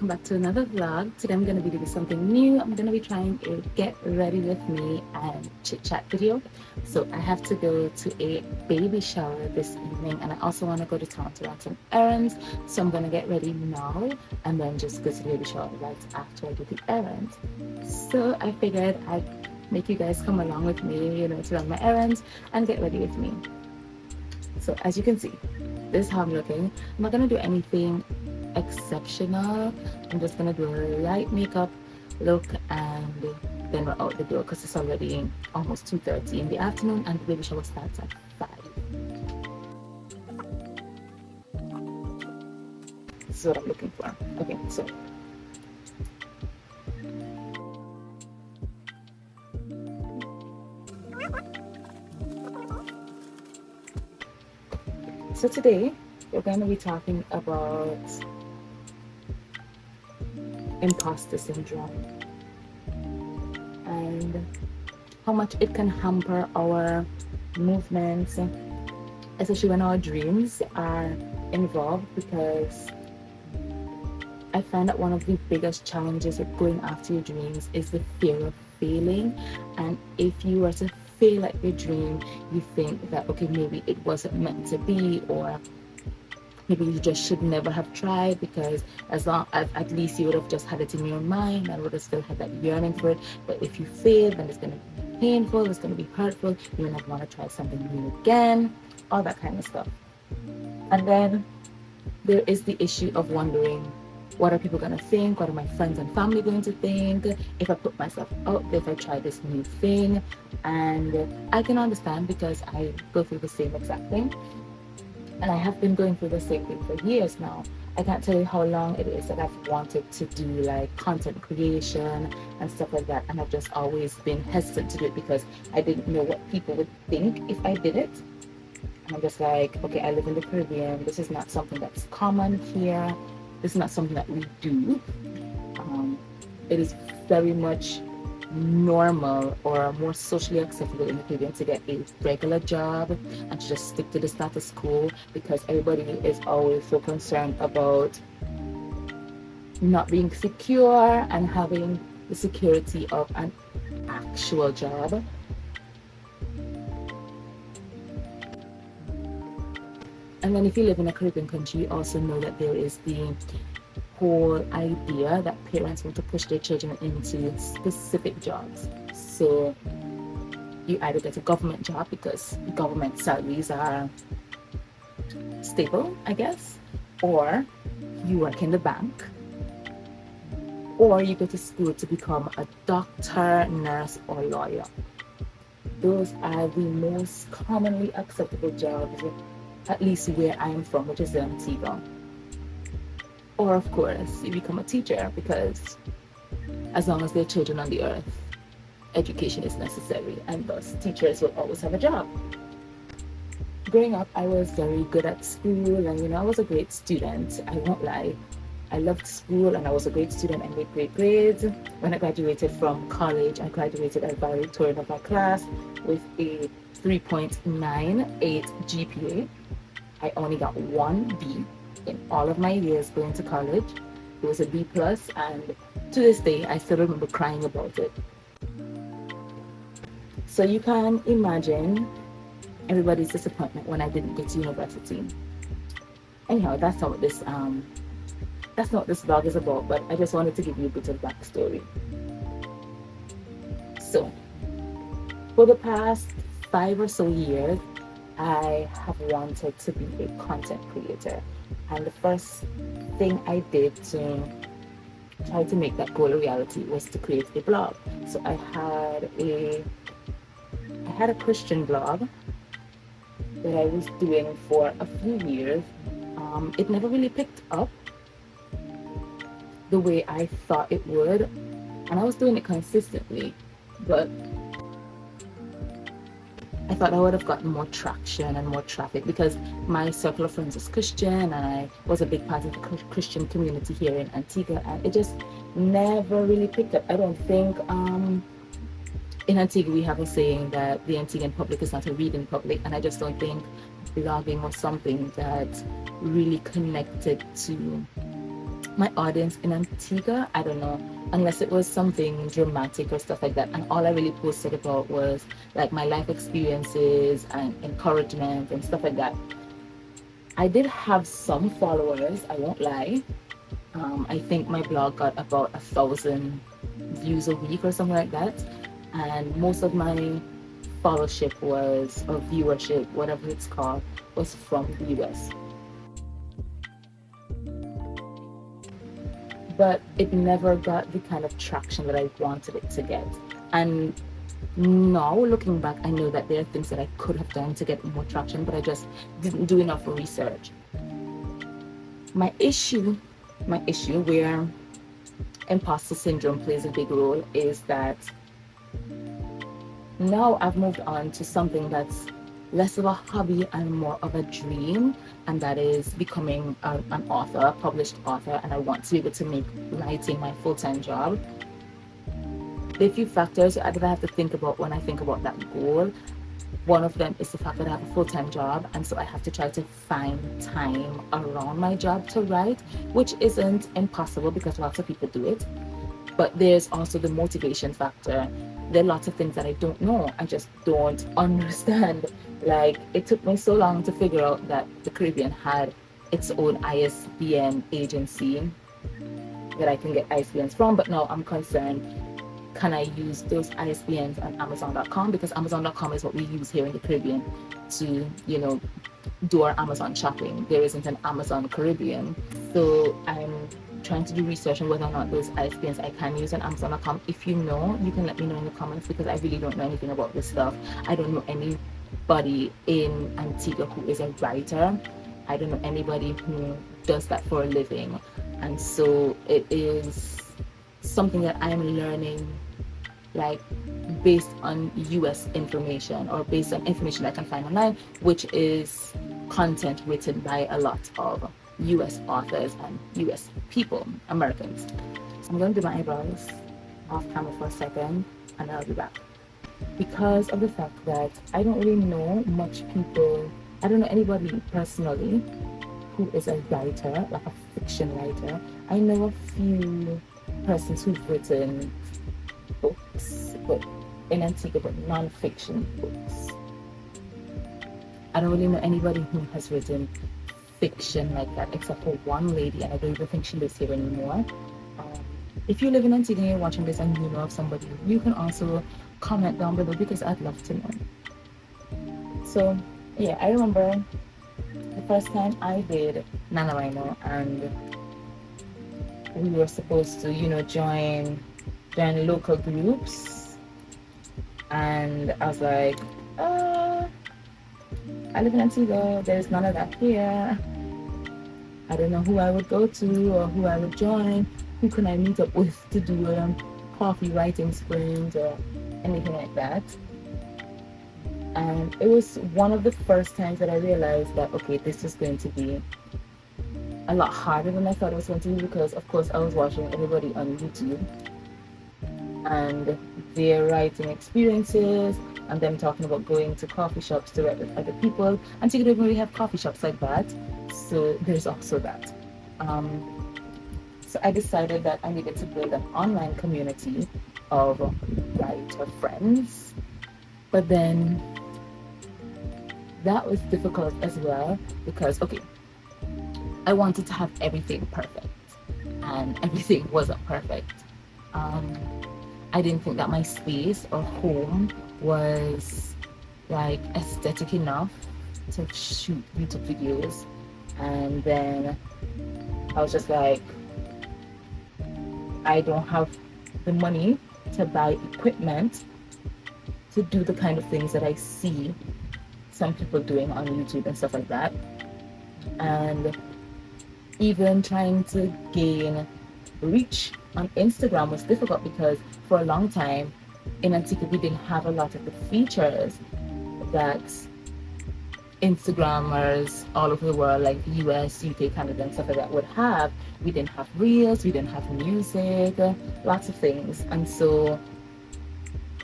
welcome back to another vlog. Today I'm going to be doing something new. I'm going to be trying a get ready with me and chit chat video. So I have to go to a baby shower this evening, and I also want to go to town to run some errands. So I'm going to get ready now and then just go to the baby shower right after I do the errands. So I figured I'd make you guys come along with me, to run my errands and get ready with me. So as you can see, this is how I'm looking. I'm not going to do anything exceptional. I'm just gonna do a light makeup look and then we're out the door because it's already almost 2:30 in the afternoon and the baby shower starts at 5. This is what I'm looking for. Okay, so today we're going to be talking about imposter syndrome and how much it can hamper our movements, especially when our dreams are involved, because I find that one of the biggest challenges with going after your dreams is the fear of failing. And if you were to fail at your dream, you think that, okay, maybe it wasn't meant to be, or maybe you just should never have tried, because as long as at least you would have just had it in your mind and would have still had that yearning for it. But if you fail, then it's going to be painful, it's going to be hurtful, you will not want to try something new again, all that kind of stuff. And then there is the issue of wondering, what are people going to think? What are my friends and family going to think if I put myself out there, if I try this new thing? And I can understand, because I go through the same exact thing. And I have been going through the same thing for years now. I can't tell you how long it is that I've wanted to do like content creation and stuff like that. And I've just always been hesitant to do it because I didn't know what people would think if I did it. And I'm just like, okay, I live in the Caribbean. This is not something that's common here. This is not something that we do. It is very much normal or more socially acceptable in the Caribbean to get a regular job and to just stick to the status quo, because everybody is always so concerned about not being secure and having the security of an actual job. And then if you live in a Caribbean country, you also know that there is the whole idea that parents want to push their children into specific jobs. So you either get a government job because government salaries are stable, I guess, or you work in the bank, or you go to school to become a doctor, nurse, or lawyer. Those are the most commonly acceptable jobs, at least where I am from, which is Antigua. Or of course, you become a teacher, because as long as there are children on the earth, education is necessary, and thus teachers will always have a job. Growing up, I was very good at school, and I was a great student. I won't lie. I loved school and I was a great student. I made great grades. When I graduated from college, I graduated as valedictorian of my class with a 3.98 GPA. I only got one B in all of my years going to college. It was a B+, and to this day I still remember crying about it. So you can imagine everybody's disappointment when I didn't go to university. Anyhow, that's not what this vlog is about, but I just wanted to give you a bit of backstory. So for the past 5 or so years, I have wanted to be a content creator. And the first thing I did to try to make that goal a reality was to create a blog. So I had a Christian blog that I was doing for a few years. It never really picked up the way I thought it would, and I was doing it consistently, but I thought I would have gotten more traction and more traffic because my circle of friends was Christian and I was a big part of the Christian community here in Antigua, and it just never really picked up. I don't think in Antigua we have a saying that the Antiguan public is not a reading public, and I just don't think blogging was something that really connected to my audience in Antigua, I don't know, unless it was something dramatic or stuff like that. And all I really posted about was like my life experiences and encouragement and stuff like that. I did have some followers, I won't lie. I think my blog got about 1,000 views a week or something like that. And most of my followership was, or viewership, whatever it's called, was from the US. But it never got the kind of traction that I wanted it to get. And now looking back, I know that there are things that I could have done to get more traction, but I just didn't do enough research. My issue where imposter syndrome plays a big role is that now I've moved on to something that's less of a hobby and more of a dream, and that is becoming an author, a published author, and I want to be able to make writing my full-time job. There are a few factors that I have to think about when I think about that goal. One of them is the fact that I have a full-time job, and so I have to try to find time around my job to write, which isn't impossible because lots of people do it. But there's also the motivation factor. There are lots of things that I don't know. I just don't understand. Like, it took me so long to figure out that the Caribbean had its own ISBN agency that I can get ISBNs from, but now I'm concerned, can I use those ISBNs on Amazon.com? Because Amazon.com is what we use here in the Caribbean to, do our Amazon shopping. There isn't an Amazon Caribbean. So I'm trying to do research on whether or not those ISBNs I can use on Amazon.com. If you know, you can let me know in the comments, because I really don't know anything about this stuff. I don't know anybody in Antigua who is a writer. I don't know anybody who does that for a living. And so it is something that I'm learning, like, based on US information, or based on information I can find online, which is content written by a lot of US authors and US people, Americans. So I'm going to do my eyebrows off camera for a second, and I'll be back. Because of the fact that I don't really know much people, I don't know anybody personally who is a writer, like a fiction writer. I know a few persons who've written books, but in Antigua, but non-fiction books. I don't really know anybody who has written fiction like that, except for one lady, and I don't even think she lives here anymore. If you live in Antigua and you're watching this and you know of somebody, you can also comment down below, because I'd love to know. So yeah, I remember the first time I did NaNoWriMo, and we were supposed to, join local groups, and I was like, I live in Antigua, there's none of that here. I don't know who I would go to or who I would join. Who can I meet up with to do a coffee writing sprint or anything like that? And it was one of the first times that I realized that, okay, this is going to be a lot harder than I thought it was going to be, because of course I was watching everybody on YouTube and their writing experiences, and them talking about going to coffee shops to write with other people. And you don't really have coffee shops like that, so there's also that. So I decided that I needed to build an online community of writer friends, but then that was difficult as well, because I wanted to have everything perfect, and everything wasn't perfect. I didn't think that my space or home was like aesthetic enough to shoot YouTube videos, and then I was just like, I don't have the money to buy equipment to do the kind of things that I see some people doing on YouTube and stuff like that. And even trying to gain reach on Instagram was difficult, because for a long time in Antigua we didn't have a lot of the features that Instagrammers all over the world, like US, UK, Canada and stuff like that, would have. We didn't have reels, we didn't have music, lots of things. And so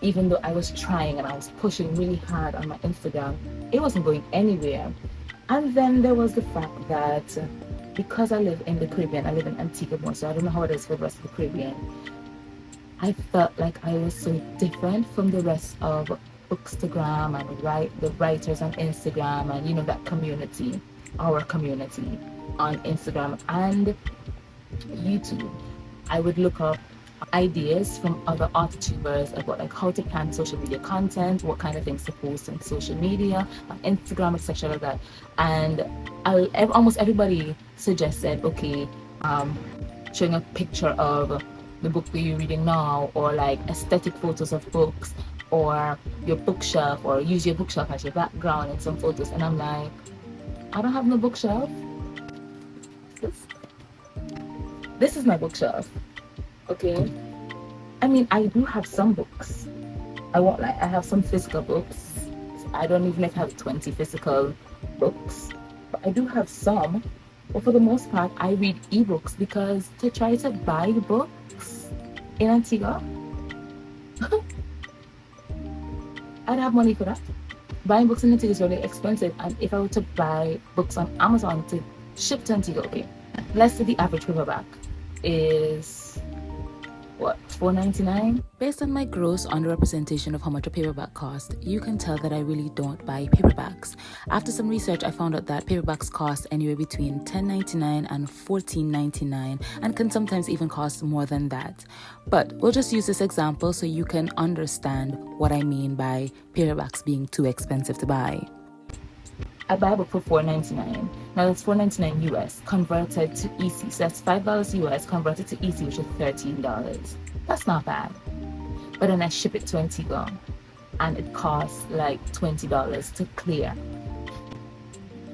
even though I was trying and I was pushing really hard on my Instagram, it wasn't going anywhere. And then there was the fact that because I live in the Caribbean, I live in Antigua, so I don't know how it is for the rest of the Caribbean. I felt like I was so different from the rest of Bookstagram and the writers on Instagram and that community, our community on Instagram and YouTube. I would look up ideas from other authortubers about like how to plan social media content, what kind of things to post on social media, on Instagram, etc. like that. And almost everybody suggested, okay, showing a picture of the book that you're reading now, or like aesthetic photos of books, or your bookshelf, or use your bookshelf as your background in some photos. And I'm like, I don't have no bookshelf. This is my bookshelf. Okay, I mean, I do have some books. I have some physical books. I don't even have 20 physical books, but I do have some. But for the most part, I read ebooks because to try to buy books in Antigua, I'd have money for that. Buying books in Antigua is really expensive, and if I were to buy books on Amazon to ship to Antigua, okay, let's say the average paperback is what, $4.99? Based on my gross underrepresentation of how much a paperback costs, you can tell that I really don't buy paperbacks. After some research, I found out that paperbacks cost anywhere between $10.99 and $14.99 and can sometimes even cost more than that. But we'll just use this example so you can understand what I mean by paperbacks being too expensive to buy. I buy a book for $4.99. Now that's $4.99 US converted to EC. So that's $5 US converted to EC, which is $13. That's not bad. But then I ship it to Antigua and it costs like $20 to clear.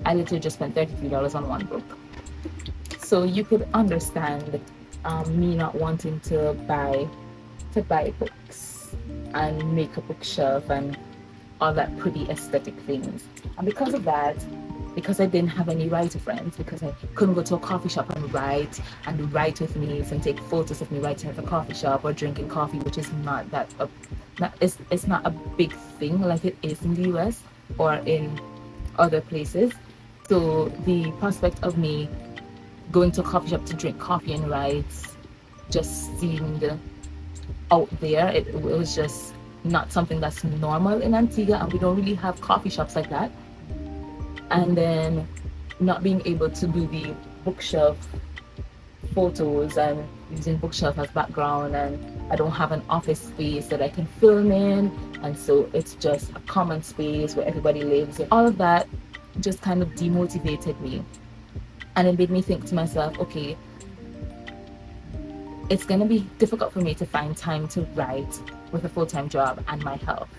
I literally just spent $33 on one book. So you could understand me not wanting to buy books and make a bookshelf and all that pretty aesthetic things. And because of that, because I didn't have any writer friends, because I couldn't go to a coffee shop and write with me and take photos of me writing at a coffee shop or drinking coffee, which is not that it's not a big thing like it is in the US or in other places. So the prospect of me going to a coffee shop to drink coffee and write just seemed out there. It was just not something that's normal in Antigua, and we don't really have coffee shops like that. And then not being able to do the bookshelf photos and using bookshelf as background, and I don't have an office space that I can film in, and so it's just a common space where everybody lives. All of that just kind of demotivated me, and it made me think to myself, okay, it's going to be difficult for me to find time to write with a full-time job and my health.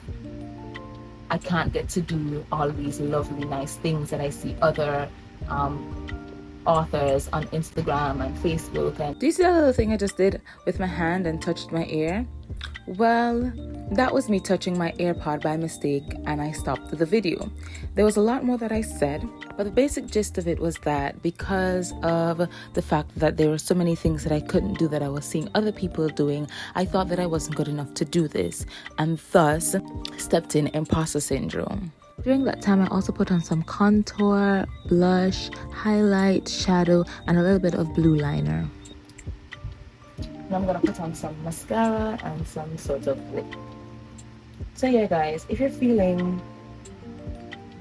I can't get to do all these lovely, nice things that I see other authors on Instagram and Facebook. And do you see that little thing I just did with my hand and touched my ear? Well, that was me touching my AirPod by mistake, and I stopped the video. There was a lot more that I said, but the basic gist of it was that because of the fact that there were so many things that I couldn't do that I was seeing other people doing, I thought that I wasn't good enough to do this, and thus stepped in imposter syndrome. During that time, I also put on some contour, blush, highlight, shadow, and a little bit of blue liner. And I'm gonna put on some mascara and some sort of lip. So yeah, guys, if you're feeling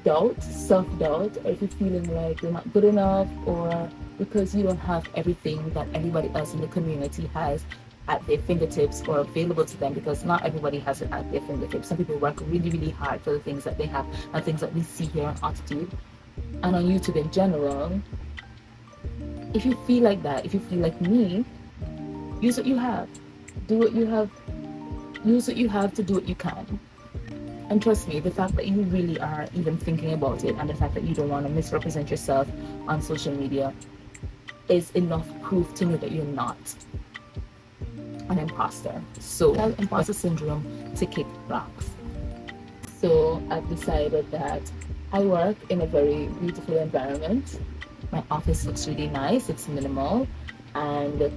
doubt, self-doubt, or if you're feeling like you're not good enough, or because you don't have everything that everybody else in the community has at their fingertips or available to them, because not everybody has it at their fingertips. Some people work really, really hard for the things that they have and things that we see here on authortube and on YouTube in general. If you feel like that, if you feel like me, use what you have. Do what you have. Use what you have to do what you can. And trust me, the fact that you really are even thinking about it, and the fact that you don't want to misrepresent yourself on social media, is enough proof to me that you're not an imposter. So tell imposter syndrome to kick rocks. So I've decided that I work in a very beautiful environment. My office looks really nice, it's minimal, and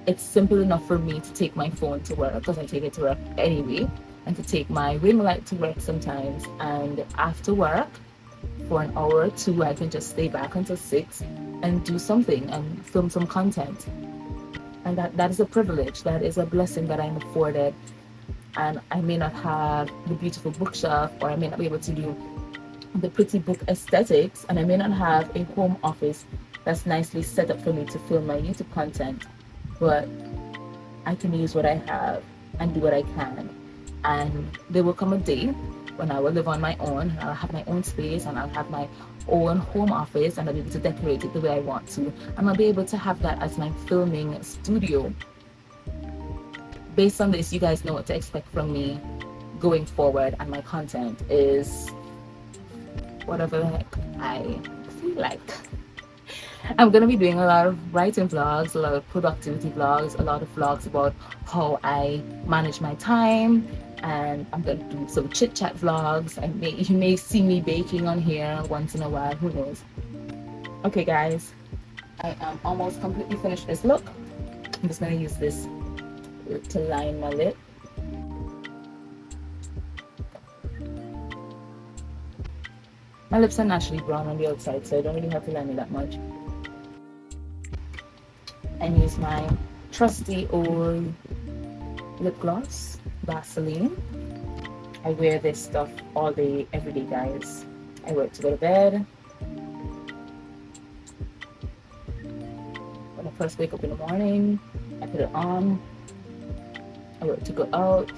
it's simple enough for me to take my phone to work, because I take it to work anyway, and to take my ring light to work sometimes. And after work, for an hour or two, I can just stay back until 6 and do something and film some content. And that is a privilege, that is a blessing that I'm afforded. And I may not have the beautiful bookshelf, or I may not be able to do the pretty book aesthetics, and I may not have a home office that's nicely set up for me to film my YouTube content, but I can use what I have and do what I can. And there will come a day when I will live on my own, and I'll have my own space, and I'll have my own home office, and I'll be able to decorate it the way I want to, and I'll be able to have that as my filming studio. Based on this, you guys know what to expect from me going forward, and my content is whatever the heck I feel like. I'm gonna be doing a lot of writing vlogs, a lot of productivity vlogs, a lot of vlogs about how I manage my time, and I'm gonna do some chit-chat vlogs. You may see me baking on here once in a while, who knows. Okay guys, I am almost completely finished this look. I'm just gonna use this to line my lip. My lips are naturally brown on the outside, so I don't really have to line it that much. And use my trusty old lip gloss, Vaseline. I wear this stuff all day, every day, guys. I wear it to go to bed. When I first wake up in the morning, I put it on. I wear it to go out.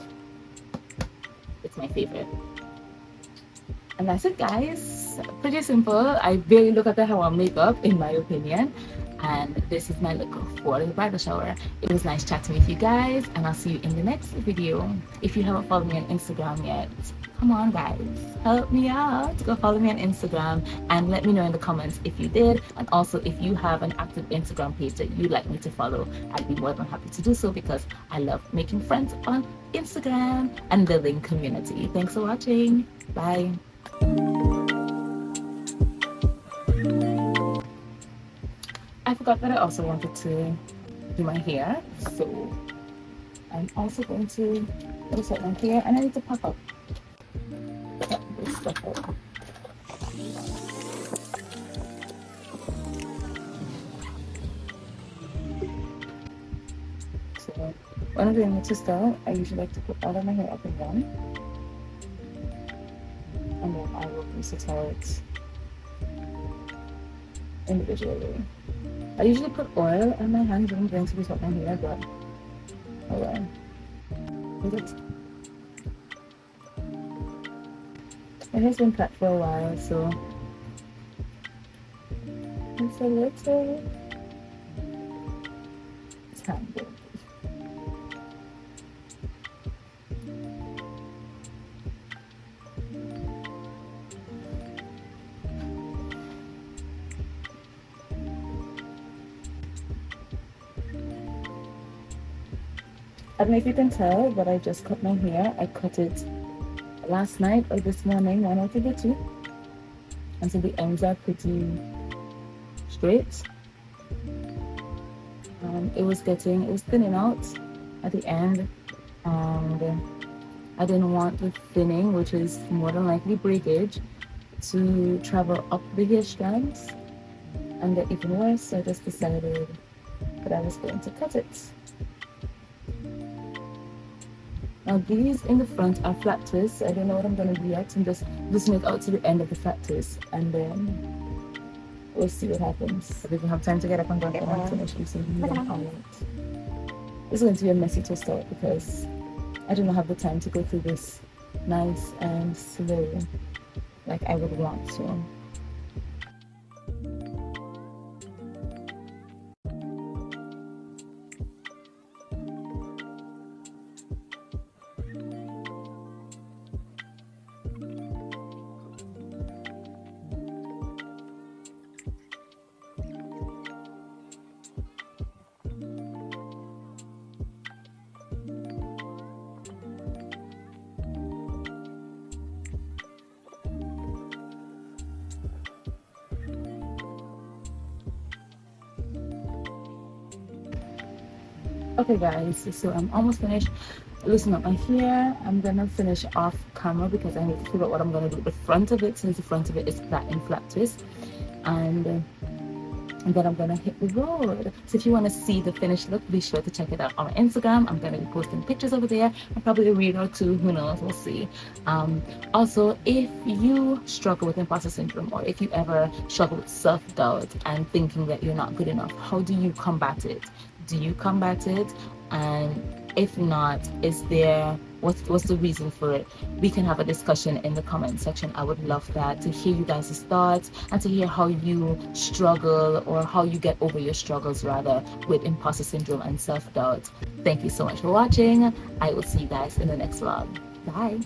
It's my favorite. And that's it, guys. Pretty simple. I barely look at the hair makeup, in my opinion. And this is my look for the bridal shower. It was nice chatting with you guys, and I'll see you in the next video. If you haven't followed me on Instagram yet, come on guys, help me out. Go follow me on Instagram and let me know in the comments if you did, and also if you have an active Instagram page that you'd like me to follow. I'd be more than happy to do so, because I love making friends on Instagram and building community. Thanks for watching. Bye. I forgot that I also wanted to do my hair, so I'm also going to reset my hair, and I need to pack up this stuff up. So when I'm doing my style, I usually like to put all of my hair up in one, and then I will piece it out individually. I usually put oil on my hands when I'm going to do my hair, but oh well. My hair's been cut for a while, so it's a little tangled. I don't know if you can tell, but I just cut my hair. I cut it last night or this morning, one out of the two. And so the ends are pretty straight. It was thinning out at the end. And I didn't want the thinning, which is more than likely breakage, to travel up the hair strands and get even worse. So I just decided that I was going to cut it. Now these in the front are flat twists. I don't know what I'm going to do yet. I'm just listening out to the end of the flat twist, and then we'll see what happens. If we have time to get up and go and finish using them all out. It's going to be a messy twist out because I do not have the time to go through this nice and slow like I would want to. Okay, guys, so I'm almost finished loosening up my hair. I'm gonna finish off camera because I need to figure out what I'm gonna do with the front of it, since the front of it is flat in flat twist. And then I'm gonna hit the road. So if you want to see the finished look, be sure to check it out on my Instagram. I'm gonna be posting pictures over there, and probably a reel or two, who knows, we'll see. Also, if you struggle with imposter syndrome, or if you ever struggle with self-doubt and thinking that you're not good enough, how do you combat it? Do you combat it? And if not, is there what's the reason for it? We can have a discussion in the comment section. I would love that, to hear you guys' thoughts and to hear how you struggle, or how you get over your struggles rather, with imposter syndrome and self-doubt. Thank you so much for watching. I will see you guys in the next vlog. Bye.